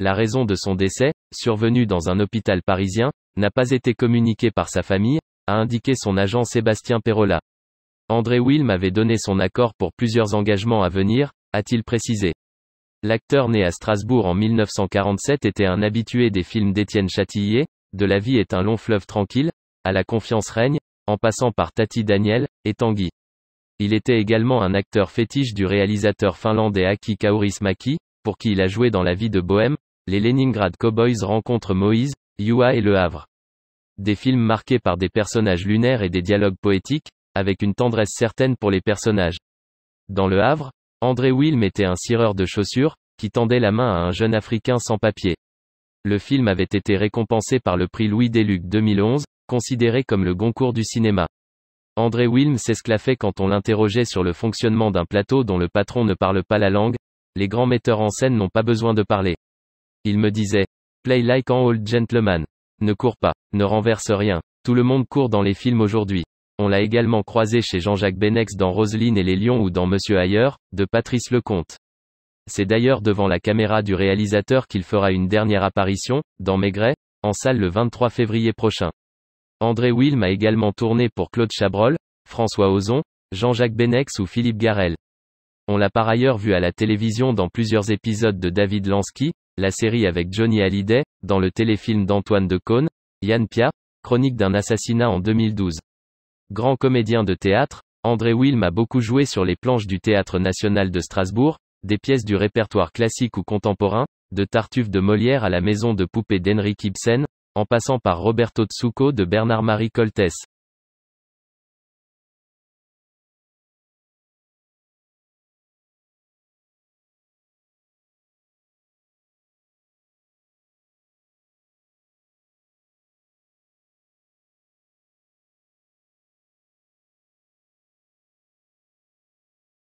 La raison de son décès, survenu dans un hôpital parisien, n'a pas été communiquée par sa famille, a indiqué son agent Sébastien Perolla. André Wilm avait donné son accord pour plusieurs engagements à venir, a-t-il précisé. L'acteur né à Strasbourg en 1947 était un habitué des films d'Étienne Châtillier, De la vie est un long fleuve tranquille, À la confiance règne, en passant par Tati Daniel, et Tanguy. Il était également un acteur fétiche du réalisateur finlandais Aki Kaurismäki, pour qui il a joué dans La vie de Bohème, Les Leningrad Cowboys rencontrent Moïse, Juha et Le Havre. Des films marqués par des personnages lunaires et des dialogues poétiques, avec une tendresse certaine pour les personnages. Dans Le Havre, André Wilm était un cireur de chaussures, qui tendait la main à un jeune Africain sans papier. Le film avait été récompensé par le prix Louis Deluc 2011, considéré comme le Goncourt du cinéma. André Wilm s'esclaffait quand on l'interrogeait sur le fonctionnement d'un plateau dont le patron ne parle pas la langue. Les grands metteurs en scène n'ont pas besoin de parler. Il me disait, play like an old gentleman. Ne cours pas, ne renverse rien. Tout le monde court dans les films aujourd'hui. On l'a également croisé chez Jean-Jacques Benex dans Roselyne et les Lions ou dans Monsieur Ailleurs, de Patrice Lecomte. C'est d'ailleurs devant la caméra du réalisateur qu'il fera une dernière apparition, dans Maigret, en salle le 23 février prochain. André Wilm a également tourné pour Claude Chabrol, François Ozon, Jean-Jacques Benex ou Philippe Garrel. On l'a par ailleurs vu à la télévision dans plusieurs épisodes de David Lansky, la série avec Johnny Hallyday, dans le téléfilm d'Antoine Decaune, Yann Pia, Chronique d'un assassinat en 2012. Grand comédien de théâtre, André Wilm a beaucoup joué sur les planches du Théâtre National de Strasbourg, des pièces du répertoire classique ou contemporain, de Tartuffe de Molière à la maison de poupées d'Henrik Ibsen, en passant par Roberto Tsuko de Bernard-Marie Coltès.